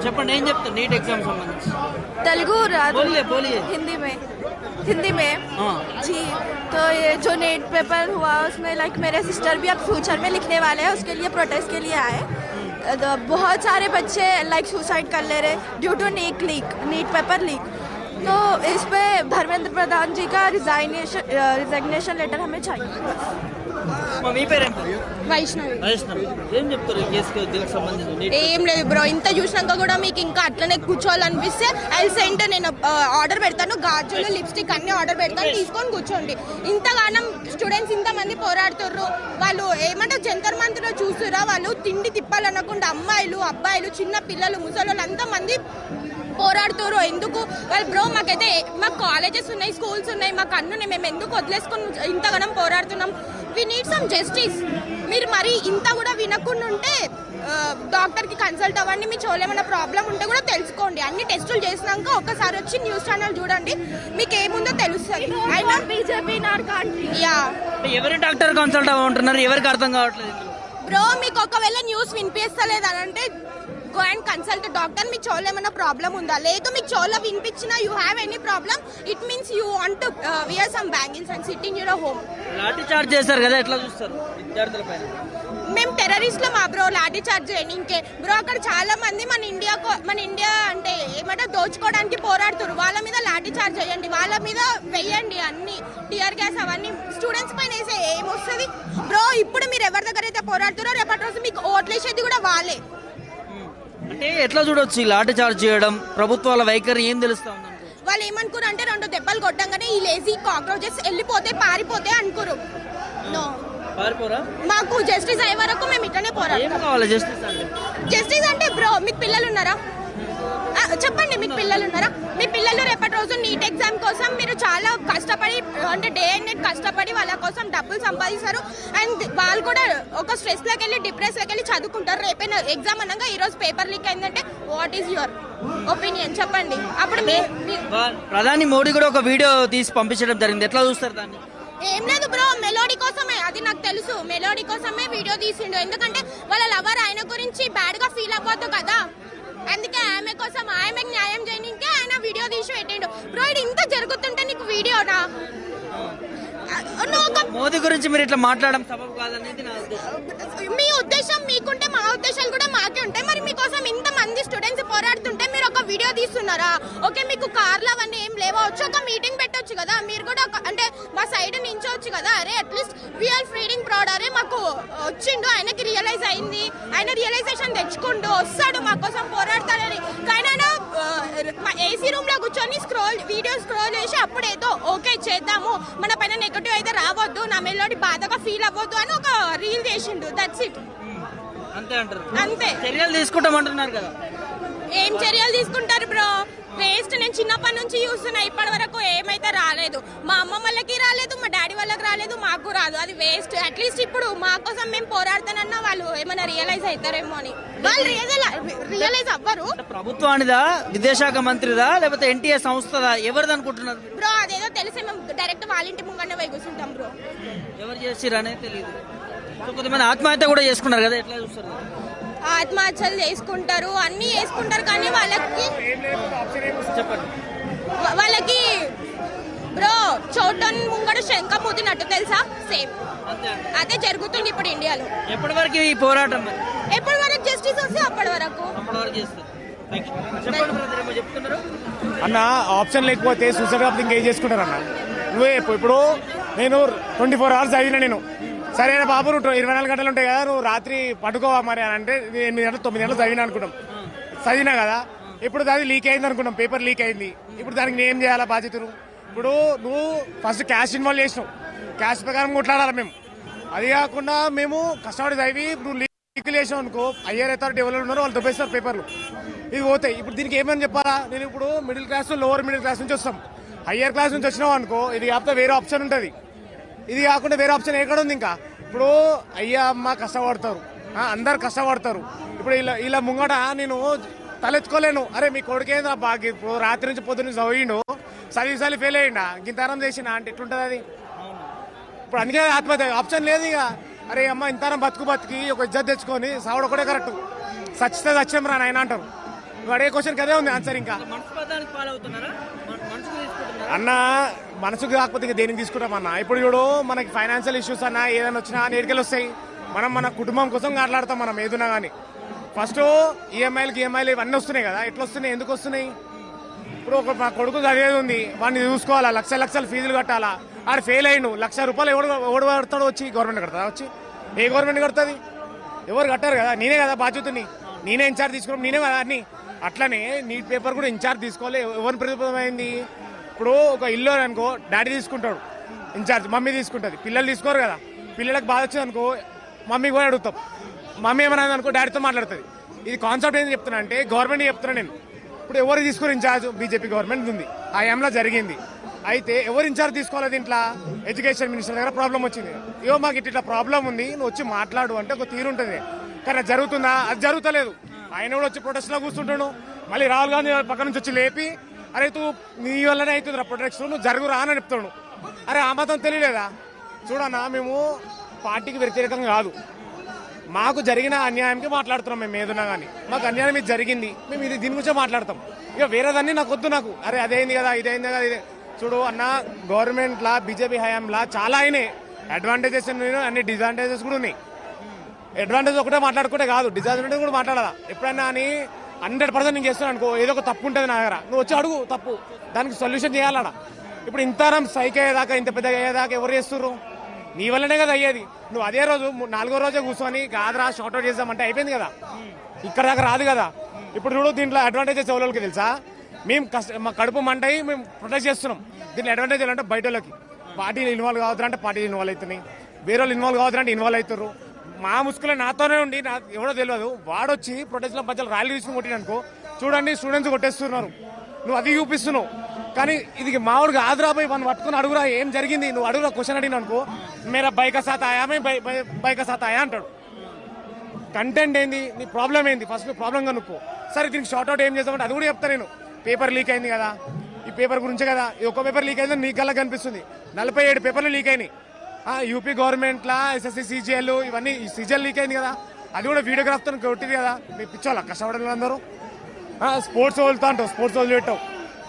చెప్పండి ఏం చెప్తారు నీట్ ఎగ్जाम సంబంధించి तेलुगु बोलिए बोलिए हिंदी में जी। तो ये जो नेट पेपर हुआ उसमें लाइक मेरे सिस्टर भी अब फ्यूचर में लिखने वाले हैं, उसके लिए प्रोटेस्ट के लिए आए। तो बहुत सारे बच्चे लाइक सुसाइड कर ले रहे due to NEET paper leak. तो इस पे धर्मेंद्र प्रधान जी का रिजाइनेशन लेटर हमें चाहिए। మీ పేరేం పేరు? వైష్ణవి. వైష్ణవి ఏం చెప్తారు ఈ కేసుకి దీనికి సంబంధించి? ఏం లేదు బ్రో, ఇంత చూసినాక కూడా మీకు ఇంకా అట్లనే కూర్చోవాలనిపిస్తే ఐ సెంట్ నేను ఆర్డర్ పెడతాను, గాజులు లిప్స్టిక్ అన్ని ఆర్డర్ పెడతాను, తీసుకొని కూర్చోండి. ఇంతగానం స్టూడెంట్స్ ఇంతమంది పోరాడుతుర్రు, వాళ్ళు ఏమంటారు జంతర్ మంత్రిలో చూస్తురా, వాళ్ళు తిండి తిప్పాలనకుండా అమ్మాయిలు అబ్బాయిలు చిన్న పిల్లలు ముసలోళ్ళు అంతమంది పోరాడుతారు. ఎందుకు వాళ్ళు బ్రో మాకైతే మాకు కాలేజెస్ ఉన్నాయి, స్కూల్స్ ఉన్నాయి, మాకు అన్నున్నాయి, మేము ఎందుకు వదిలేసుకొని ఇంతగానం పోరాడుతున్నాం? We need some justice. మీరు మరి ఇంత కూడా వినకుండా ఉంటే డాక్టర్ కి కన్సల్ట్ అవ్వండి, మీ చెవులో ఏమైనా ప్రాబ్లం ఉంటే కూడా తెలుసుకోండి. అన్ని టెస్టులు చేసినాక ఒక్కసారి వచ్చి న్యూస్ ఛానల్ చూడండి, మీకు ఏముందో తెలుస్తుంది. ఎవరి డాక్టర్ కన్సల్ట్ అవ్వమంటున్నారు? ఎవరికి అర్థం కావట్లేదు బ్రో. మీకు ఒకవేళ న్యూస్ వినిపిస్తలేదు అని అంటే గో అండ్ కన్సల్ట్ డాక్టర్. మీ చెవులో ఏమైనా ప్రాబ్లం ఉందా? లేదు మీకు చెవులో వినిపించినా you have any problem, it means you want to wear some bangles and sit in your home. Lathi charge చేశారు కదా, ఎట్లా చూస్తారు విద్యార్థుల పైన? మేము టెర్రరిస్ట్ మా బ్రో, లాఠీ చార్జ్ చేయండి ఇంకే బ్రో. అక్కడ చాలా మంది మన ఇండియా అంటే ఏమంటారు దోచుకోవడానికి పోరాడుతారు, వాళ్ళ మీద లాఠీ చార్జ్ చేయండి, వాళ్ళ మీద వెయ్యండి అన్ని టియర్ గ్యాస్ అవన్నీ. స్టూడెంట్స్ పైన వేసే ఏమొస్తుంది బ్రో? ఇప్పుడు మీరు ఎవరి దగ్గర అయితే పోరాడుతారో రేపటి రోజు మీకు ఓట్లేసేది కూడా వాళ్ళే. అంటే ఎట్లా చూడొచ్చు ఈ లాఠీ చార్జ్ చేయడం? ప్రభుత్వాల వైఖరి ఏం తెలుస్తా ఉంది? వాళ్ళు ఏమనుకురు అంటే 2 దెబ్బలు కొట్టంగానే ఈ లేజీ కాక్రోచెస్ వెళ్ళిపోతే పారిపోతే అనుకురు. నో, మాకు జస్టిస్ అయ్యే వరకు మేము ఇట్లనే పోరాడతాం. జస్టిస్ అంటే బ్రో మీకు పిల్లలు ఉన్నారా? చెప్పండి, మీకు పిల్లలు ఉన్నారా? మీ పిల్లలు రేపటి రోజు నీట్ ఎగ్జామ్ కోసం మీరు చాలా కష్టపడి అంటే డే అండ్ నైట్ కష్టపడి వాళ్ళ కోసం డబ్బులు సంపాదిస్తారు, అండ్ వాళ్ళు కూడా ఒక స్ట్రెస్ లోకి వెళ్ళి డిప్రెస్ లోకి వెళ్ళి చదువుకుంటారు. రేపైనా ఎగ్జామ్ అనగా ఈ రోజు పేపర్ లీక్ అయిందంటే వాట్ ఈస్ యువర్ ఒపీనియన్ చెప్పండి. అప్పుడు ప్రధాని మోడీ కూడా ఒక వీడియో తీసి పంపించడం జరిగింది, ఎట్లా చూస్తారు దాన్ని? ఏం లేదు బ్రో, మెలోడీ కోసమే, అది నాకు తెలుసు, మెలోడీ కోసమే వీడియో తీసిండు. ఎందుకంటే వాళ్ళ లవర్ ఆయన గురించి బ్యాడ్ గా ఫీల్ అవ్వద్దు కదా, అందుకే ఆమె కోసం ఆమెకు న్యాయం చేయడానికి ఆయన వీడియో తీసి పెట్టిండు. బ్రో ఇది ఇంత జరుగుతుంటే నీకు వీడియోనా? మోదీ గురించి మీరు ఇట్లా మాట్లాడడం సబబు కాదనేది నా ఉద్దేశం. మీ ఉద్దేశం మీకుంటే మా ఉద్దేశాలు కూడా మాకే ఉంటాయి. మరి మీకోసం ఇంత మంది స్టూడెంట్స్ పోరాడుతుంటే మీరు ఒక వీడియో తీస్తున్నారా? ఓకే, మీకు కార్లు అవన్నీ ఏం లేవో, వచ్చి ఒక మీటింగ్ పెట్టొచ్చు కదా, మీరు కూడా అంటే మా సైడ్ నించవచ్చు కదా. అరే అట్లీస్ట్ వీఆర్ ఫ్రీడింగ్ ప్రౌడ్, అరే మాకు వచ్చిండు, ఆయనకి రియలైజ్ అయింది, ఆయన రియలైజేషన్ తెచ్చుకుంటూ వస్తాడు మా కోసం పోరాడతాడని. కానీ ఆయన ఏసీ రూమ్ లో కూర్చొని వీడియో స్క్రోల్ చేసి అప్పుడేదో ఓకే చేద్దాము, మన పైన నెగటివ్ అయితే రావద్దు, నా మెల్లోడి బాధగా ఫీల్ అవ్వద్దు అని ఒక రీల్ చేసిండు. That's it. అంతే అంటారు? అంతే. చర్యలు తీసుకుంటామంటున్నారు కదా, ఏం చర్యలు తీసుకుంటారు బ్రో? వేస్ట్. నేను చిన్నప్పటి నుంచి చూస్తున్నా, ఇప్పటి వరకు ఏమైతే రాలేదు. మా అమ్మ వాళ్ళకి రాలేదు, మా డాడీ వాళ్ళకి రాలేదు, మాకు రాదు, అది వేస్ట్. అట్లీస్ట్ ఇప్పుడు మా కోసం మేము పోరాడుతానన్నా వాళ్ళు ఏమైనా రియలైజ్ అవుతారేమో అని. వాళ్ళు రియలైజ్ అవ్వరు. ప్రభుత్వానిదా, విదేశాంగ మంత్రిదా, లేకపోతే ఎన్టీఏ సంస్థదా, ఎవరిది అనుకుంటున్నారు బ్రో? అదేదో తెలిసి మేము డైరెక్ట్ వాళ్ళ ఇంటి ముంగనే పోయి కూర్చుంటాం బ్రో. ఎవరు చేసిరనే తెలియదు. కొంతమంది ఆత్మహత్య కూడా చేసుకున్నారు కదా, ఎట్లా చూస్తారు? ఆత్మహత్యలు చేసుకుంటారు, అన్ని చేసుకుంటారు, కానీ వాళ్ళకి బ్రో చోటన్ ముంగడు శంఖ పూతినట్టు తెలుసా? సేమ్ అదే జరుగుతుంది ఇప్పుడు ఇండియాలో. ఎప్పటి వరకు ఈ పోరాటం? ఎప్పటి వరకు జస్టిస్ వస్తే అప్పటి వరకు. అన్న ఆప్షన్ లేకపోతే సూసైడ్ కాకపోతే ఏం చేసుకుంటారు అన్న? నువ్వే ఇప్పుడు నేను 24 hours చదివినా, నేను సరైన బాబు 24 గంటలు ఉంటాయి కదా, నువ్వు రాత్రి పడుకోవా మరి అని అంటే 8 గంటలు 9 గంటలు చదివినా అనుకుంటాం, చదివినా కదా. ఇప్పుడు అది లీక్ అయింది అనుకుంటాం, పేపర్ లీక్ అయింది. ఇప్పుడు దానికి నేను ఏం చేయాలా బాధ్యతలు? ఇప్పుడు నువ్వు ఫస్ట్ క్యాష్ ఇన్వాల్వ్ చేసినావు, క్యాష్ ప్రకారం కొట్లాడాలి మేము. అది కాకుండా మేము కష్టపడి చదివి నువ్వు లీక్ చేసావు అనుకో, హయ్యర్ అథారిటీ ఎవరు ఉన్నారో వాళ్ళు దొబ్బేస్తారు పేపర్లు, ఇవి పోతాయి. ఇప్పుడు దీనికి ఏమని చెప్పాలా? నేను ఇప్పుడు middle class, lower middle class నుంచి వస్తాం, హయ్యర్ క్లాస్ నుంచి వచ్చినావు అనుకో, ఇది కాకపోతే వేరే ఆప్షన్ ఉంటుంది. ఇది కాకుండా వేరే ఆప్షన్ ఎక్కడ ఉంది? ఇంకా ఇప్పుడు అయ్యా అమ్మ కష్టపడతారు, అందరు కష్టపడతారు. ఇప్పుడు ఇలా ముంగట నేను తలెత్తుకోలేను, అరే మీ కొడుకేందా బాగా ఇప్పుడు రాత్రి నుంచి పొద్దున్న చదివిండు, చదివి ఫెయిల్ అయ్యిండా, గింతారం చేసిన అంటే ఎట్లుంటుంది అది? ఇప్పుడు అందుకే ఆత్మహత్య ఆప్షన్ లేదు ఇక. అరే అమ్మ ఇంతరం బతికి ఒక ఇజ్జత్ తెచ్చుకొని సావుడు ఒకటే కరెక్ట్, సచ్చితే సత్యం రా నాయన అంటారు. నువ్వు అడిగే క్వశ్చన్ అదే ఉంది ఆన్సర్. ఇంకా మనస్పదానికి ఫాలో అవుతున్నారా? మనసుకు తీసుకుంటున్నారా? అన్న మనసుకు కాకపోతే ఇంకా దేనికి తీసుకుంటాం అన్న. ఇప్పుడు చూడు మనకి ఫైనాన్షియల్ ఇష్యూస్ అన్న ఏదైనా వచ్చినా నేటికెళ్ళి వస్తాయి. మనం మన కుటుంబం కోసం మాట్లాడతాం మనం ఏదున్నా కానీ. ఫస్ట్ ఈఎంఐలు ఇవన్నీ వస్తున్నాయి కదా, ఎట్లా వస్తున్నాయి, ఎందుకు వస్తున్నాయి? ఇప్పుడు ఒక మా కొడుకు చదివేది ఉంది, వాడిని చూసుకోవాలా, లక్షల ఫీజులు కట్టాలా. ఆడు ఫెయిల్ అయ్యిండు, ₹1,00,000 ఎవడు కడతాడు? వచ్చి గవర్నమెంట్ కడతా? వచ్చి ఏ గవర్నమెంట్ కడుతుంది? ఎవరు కట్టారు కదా, నేనే కదా బాధ్యతని, నేనే ఇన్ఛార్జ్ తీసుకున్నాం, నేనే కదా అన్ని. అట్లనే నీట్ పేపర్ కూడా ఇన్ఛార్జ్ తీసుకోవాలి. ఎవరిని ప్రతిఫలమైంది? ఇప్పుడు ఒక ఇల్లు అనుకో, డాడీ తీసుకుంటాడు ఇన్ఛార్జ్, మమ్మీ తీసుకుంటుంది, పిల్లలు తీసుకోరు కదా. పిల్లలకు బాధ వచ్చింది అనుకో మమ్మీ కూడా అడుగుతాం, మమ్మీ ఏమన్నా అనుకో డాడీతో మాట్లాడుతుంది. ఇది కాన్సెప్ట్ ఏం చెప్తున్నా అంటే గవర్నమెంట్ చెప్తున్నా నేను. ఇప్పుడు ఎవరు తీసుకుని ఇన్ఛార్జ్? బీజేపీ గవర్నమెంట్ ఉంది, ఆ ఎంలో జరిగింది. అయితే ఎవరు ఇన్ఛార్జ్ తీసుకోవాలి దీంట్లో? ఎడ్యుకేషన్ మినిస్టర్ దగ్గర ప్రాబ్లం వచ్చింది. ఏవో మాకు ఇట్లా ప్రాబ్లం ఉంది, నువ్వు వచ్చి మాట్లాడు అంటే ఒక తీరు ఉంటుంది. కానీ అది జరుగుతుందా? అది జరుగుతలేదు. ఆయన కూడా వచ్చి ప్రొటెస్ట్ లో కూర్చుంటాడు. మళ్ళీ రాహుల్ గాంధీ పక్క నుంచి వచ్చి లేపి, అరే నీ వల్లనే అవుతుంది ప్రొటెస్ట్, నువ్వు జరుగురా అని చెప్తాడు. అరే ఆ మాత్రం తెలియలేదా? చూడన్నా, మేము పార్టీకి వ్యతిరేకంగా కాదు, మాకు జరిగిన అన్యాయంకి మాట్లాడుతున్నాం. మేము ఏదన్నా కానీ మాకు అన్యాయం ఇది జరిగింది, మేము ఇది దీని గురించే మాట్లాడతాం. ఇక వేరేదన్నీ నాకు వద్దు. నాకు అరే అదేంది కదా, ఇదేంది కదా, ఇదే. చూడు అన్న, గవర్నమెంట్ లా బీజేపీ హయాంలా చాలా అయినాయి. అడ్వాంటేజెస్ అన్ని డిసడ్వాంటేజెస్ కూడా ఉన్నాయి. అడ్వాంటేజ్ ఒకటే మాట్లాడుకుంటే కాదు, డిసడ్వాంటేజ్ కూడా మాట్లాడాలా. ఎప్పుడైనా అని 100% నేను చేస్తున్నాను అనుకో, ఏదో ఒక తప్పు ఉంటుంది నా దగ్గర, నువ్వు వచ్చి అడుగు తప్పు, దానికి సొల్యూషన్ చేయాలడా. ఇప్పుడు ఇంతరం సైక్ అయ్యేదాకా, ఇంత పెద్దగా అయ్యేదాకా ఎవరు చేస్తుర్రు? నీ వల్లనే కదా అయ్యేది. నువ్వు అదే రోజు 4వ రోజే కూర్చొని కాదురా షార్ట్అవుట్ చేద్దామంటే అయిపోయింది కదా, ఇక్కడ దాకా రాదు కదా. ఇప్పుడు చూడు, దీంట్లో అడ్వాంటేజెస్ ఎవరికి తెలుసా? మేము మా కడుపు మంటయి మేము ప్రొటెస్ట్ చేస్తున్నాం. దీంట్లో అడ్వాంటేజ్ అంటే బయట వాళ్ళకి పార్టీలు ఇన్వాల్వ్ కావద్దంటే పార్టీలు ఇన్వాల్వ్ అవుతున్నాయి, వేరే వాళ్ళు ఇన్వాల్వ్ కావద్దంటే ఇన్వాల్వ్ అవుతారు. మా ముసుగులో నాతోనే ఉండి నాకు ఎవడో తెలియదు, వాడొచ్చి ప్రొటెస్ట్లో మధ్యలో ర్యాలీ తీసుకుని కొట్టిననుకో, చూడండి స్టూడెంట్స్ కొట్టేస్తున్నారు, నువ్వు అది చూపిస్తున్నావు. కానీ ఇది మామూలుగా ఆదరాబాయి మనం పట్టుకుని అడుగురా ఏం జరిగింది, నువ్వు అడుగురా క్వశ్చన్ అడిగిన అనుకో, మేరా బైక సాత్ ఆయా మే బైక సాత్ ఆయా అంటాడు. కంటెంట్ ఏంది, నీ ప్రాబ్లం ఏంది, ఫస్ట్ నువ్వు ప్రాబ్లం కనుక్కో. సరే దీనికి షార్ట్అవుట్ ఏం చేస్తామంటే అది కూడా చెప్తా నేను. పేపర్ లీక్ అయింది కదా, ఈ పేపర్ గురించే కదా, ఈ ఒక్క పేపర్ లీక్ అయిందని నీకు గల్లా కనిపిస్తుంది. 47 పేపర్లు లీక్ అయినాయి. యూపీ గవర్నమెంట్లా ఎస్ఎస్సి సీజీఎల్ ఇవన్నీ, సీజీఎల్ లీక్ అయింది కదా, అది కూడా వీడియోగ్రాఫ్తో కొట్టింది కదా. మీకు పిచ్చోళ్ళ కష్టపడాలి అందరూ. స్పోర్ట్స్ వదులుతా అంటావు, స్పోర్ట్స్ వదిలిపెట్టావు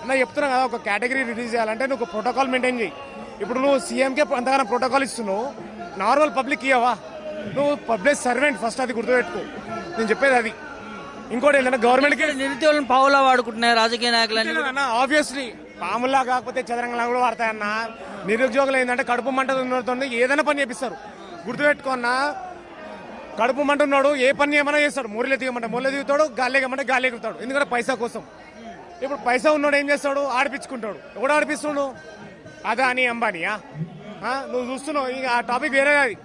అన్న. చెప్తున్నా కదా, ఒక కేటగిరీ రిలీజ్ చేయాలంటే నువ్వు ఒక ప్రోటోకాల్ మెయింటైన్ చేయి. ఇప్పుడు నువ్వు సీఎంకే అంతగానో ప్రోటోకాల్ ఇస్తున్నావు, నార్మల్ పబ్లిక్ ఇవ్వవా? నువ్వు పబ్లిక్ సర్వెంట్, ఫస్ట్ అది గుర్తుపెట్టుకో. నేను చెప్పేది అది. ఇంకోటి ఏంటంటే గవర్నమెంట్కి నిరుద్యోగులను పావులా వాడుకుంటున్నాయి రాజకీయ నాయకులని. అన్న ఆబ్వియస్లీ పాములా కాకపోతే చదరంగంలా కూడా వాడతాయన్న. నిరుద్యోగులు ఏంటంటే కడుపు మంట ఉన్నతో ఏదైనా పని చేపిస్తారు. గుర్తుపెట్టుకున్నా, కడుపు మంట ఉన్నాడు ఏ పని ఏమైనా చేస్తాడు. మూరలే దిగమంటే మూరలే దిగుతాడు, గాలి ఎగమంటే గాలి ఎగుతాడు, ఎందుకంటే పైసా కోసం. ఇప్పుడు పైసా ఉన్నాడు ఏం చేస్తాడు? ఆడిపించుకుంటాడు. ఎవడు ఆడిపిస్తున్నాడు? అదాని అంబానీయా? నువ్వు చూస్తున్నావు. ఇక ఆ టాపిక్ వేరే. అది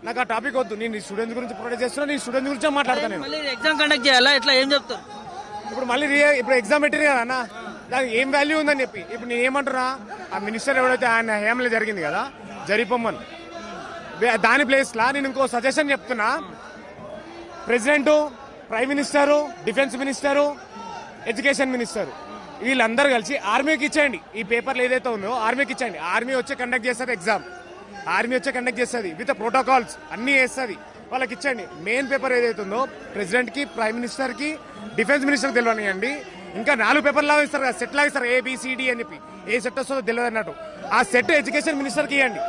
నాకు ఆ టాపిక్ వద్దు. నేను నీ స్టూడెంట్స్ గురించి ప్రొటెక్ట్ చేస్తున్నా, నీ స్టూడెంట్స్ గురించి మాట్లాడతాను నేను. మళ్ళీ ఎగ్జామ్ కండక్ట్ చేయాలా, ఎట్లా ఏం చెప్తారు? ఇప్పుడు మళ్ళీ ఇప్పుడు ఎగ్జామ్ పెట్టింది కదా అన్న, దానికి ఏం వాల్యూ ఉందని చెప్పి ఇప్పుడు నేను ఏమంటున్నా, ఆ మినిస్టర్ ఎవడైతే ఆయన హయాంలో జరిగింది కదా జరిపమ్మని, దాని ప్లేస్లా నేను ఇంకో సజెషన్ చెప్తున్నా. President, prime minister, defence minister, education minister వీళ్ళందరూ కలిసి ఆర్మీకి ఇచ్చేయండి. ఈ పేపర్లు ఏదైతే ఉందో ఆర్మీకి ఇచ్చేయండి. ఆర్మీ వచ్చి కండక్ట్ చేస్తుంది ఎగ్జామ్, ఆర్మీ వచ్చి కండక్ట్ చేస్తుంది విత్ ప్రోటోకాల్స్ అన్నీ వేస్తుంది. వాళ్ళకి ఇచ్చండి. మెయిన్ పేపర్ ఏదైతే ఉందో ప్రెసిడెంట్ కి, ప్రైమ్ మినిస్టర్ కి, డిఫెన్స్ మినిస్టర్ తెలియనియండి. ఇంకా 4 పేపర్లు లాగా ఇస్తారు కదా, సెట్ లాగా ఇస్తారు, ABCD అని చెప్పి. ఏ సెట్ వస్తుందో తెలియదు అన్నట్టు. ఆ సెట్ ఎడ్యుకేషన్ మినిస్టర్కి ఇవ్వండి.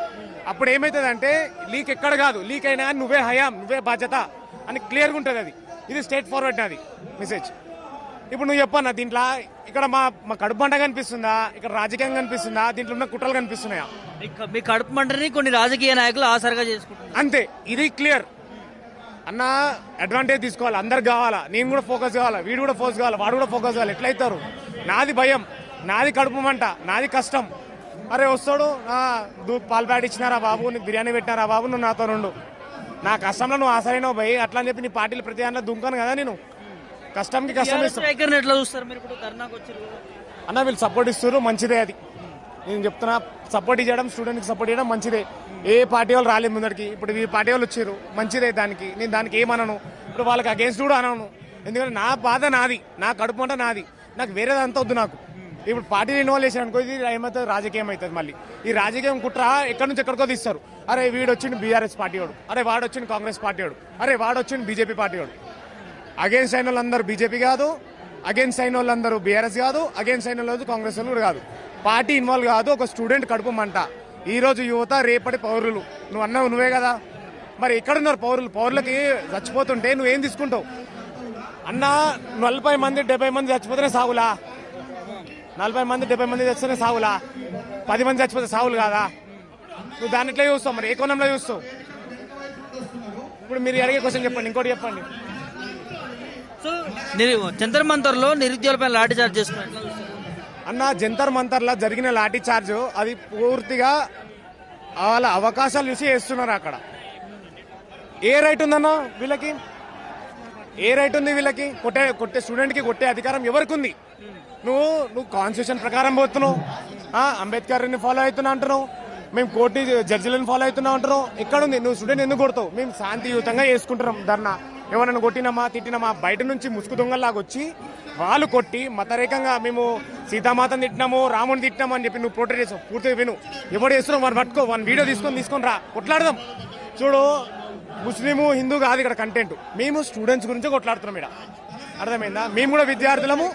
అప్పుడు ఏమవుతుందంటే లీక్ ఎక్కడ కాదు, లీక్ అయినా నువ్వే హయాం, నువ్వే బాధ్యత అని క్లియర్గా ఉంటుంది. అది ఇది స్ట్రైట్ ఫార్వర్డ్ అది మెసేజ్. ఇప్పుడు నువ్వు చెప్పన్నా, దీంట్లో ఇక్కడ మా కడుపు మంట కనిపిస్తుందా, ఇక్కడ రాజకీయం కనిపిస్తుందా, దీంట్లో ఉన్న కుట్రలు కనిపిస్తున్నాయా? మీ కడుపు మంటని కొన్ని రాజకీయ నాయకులు ఆసరగా చేసుకుంటున్నారు అంతే. ఇది క్లియర్ అన్న. అడ్వాంటేజ్ తీసుకోవాలి, అందరికి కావాలా. నేను కూడా ఫోకస్ కావాలా, వీడు కూడా ఫోకస్ కావాలి, వాడు కూడా ఫోకస్ కావాలి. ఎట్లయితారు? నాది భయం, నాది కడుపు మంట, నాది కష్టం. అరే వస్తాడు, పాలు ప్యాట్ ఇచ్చినారా బాబు, నీకు బిర్యానీ పెట్టినారా బాబు, నువ్వు నాతో ఉండు, నా కష్టంలో నువ్వు ఆసరైనవు భయ్ అట్లా అని చెప్పి నీ పార్టీలు ప్రతి దాంట్లో దుంకాను కదా నేను. కష్టంకి కష్టం ఇస్తాను ఎట్లా చూస్తారు మీరు? ఇప్పుడు ధర్నాకు వచ్చారు అన్న, వీళ్ళు సపోర్ట్ ఇస్తారు, మంచిదే. అది నేను చెప్తున్నా, సపోర్ట్ చేయడం, స్టూడెంట్కి సపోర్ట్ చేయడం మంచిదే. ఏ పార్టీ వాళ్ళు రాలేదు ముందరికి, ఇప్పుడు ఈ పార్టీ వాళ్ళు వచ్చారు, మంచిదే. దానికి నేను దానికి ఏమనను. ఇప్పుడు వాళ్ళకి అగేన్స్ట్ కూడా అనను, ఎందుకంటే నా బాధ నాది, నా కడుపు అంటే నాది, నాకు వేరేదంతా వద్దు. నాకు ఇప్పుడు పార్టీని ఇన్వాల్వ్ చేశాను అనుకో, ఇది ఏమవుతుంది, రాజకీయం అవుతుంది. మళ్ళీ ఈ రాజకీయం కుట్ర ఎక్కడి నుంచి ఎక్కడికో తీస్తారు. అరే వీడు వచ్చింది BRS పార్టీ వాడు, అరే వాడు వచ్చింది కాంగ్రెస్ పార్టీ వాడు, అరే వాడు వచ్చింది BJP పార్టీ వాడు. అగేన్స్ట్ అయిన వాళ్ళందరూ BJP కాదు, అగేన్స్ట్ అయిన వాళ్ళందరూ బీఆర్ఎస్ కాదు, అగేన్స్ట్ అయిన వాళ్ళు కాంగ్రెస్ వాళ్ళు కూడా కాదు. పార్టీ ఇన్వాల్వ్ కాదు, ఒక స్టూడెంట్ కడుపు మంట. ఈ రోజు యువత రేపటి పౌరులు. నువ్వు అన్నావు నువ్వే కదా, మరి ఎక్కడున్నారు పౌరులు? పౌరులకి చచ్చిపోతుంటే నువ్వేం తీసుకుంటావు అన్న? 40 మంది 70 మంది చచ్చిపోతేనే సాగులా? 40 మంది 70 మంది చచ్చిపోతే సాగులా? 10 మంది చచ్చిపోతే సాగులు కాదా? నువ్వు దాన్ని ఎట్లా చూస్తావు? మరి ఏ కోణంలో చూస్తావు? ఇప్పుడు మీరు అడిగే క్వశ్చన్ చెప్పండి, ఇంకోటి చెప్పండి. సో జంతర్ మంతర్లో నిరుద్యోగులపై లాఠీ చార్జ్ చేస్తున్నారు, ఎట్లా చూస్తారు? అన్న, జంతర్ మంతర్లా జరిగిన లాఠీ చార్జ్ అది పూర్తిగా వాళ్ళ అవకాశాలు చూసి వేస్తున్నారు. అక్కడ ఏ రైట్ ఉందన్న వీళ్ళకి? ఏ రైట్ ఉంది వీళ్ళకి? కొట్టే స్టూడెంట్ కి కొట్టే అధికారం ఎవరికి ఉంది? నువ్వు కాన్స్టిట్యూషన్ ప్రకారం పోతున్నావు, అంబేద్కర్ని ఫాలో అవుతున్నా అంటున్నావు, మేము కోర్టు జడ్జిలను ఫాలో అవుతున్నా అంటున్నావు. ఎక్కడుంది? నువ్వు స్టూడెంట్ ఎందుకు కొడతావు? మేము శాంతియుతంగా చేసుకుంటున్నాం ధర్నా. ఎవరైనా కొట్టినామా తిట్టినామా? బయట నుంచి ముసుగు దొంగల్లాగా వచ్చి వాళ్ళు కొట్టి మతరేకంగా మేము సీతామాతను తిట్టినాము, రాముని తిట్టినాము అని చెప్పి నువ్వు ప్రొటెక్ట్ చేసావు. పూర్తిగా విను, ఎవడు చేస్తున్నావు వాడు పట్టుకో, వాడిని వీడియో తీసుకొని రా, కొట్లాడదాం. చూడు, ముస్లిము హిందూ కాదు ఇక్కడ కంటెంట్. మేము స్టూడెంట్స్ గురించి కొట్లాడుతున్నాం ఇక్కడ, అర్థమైందా? మేము కూడా విద్యార్థులము,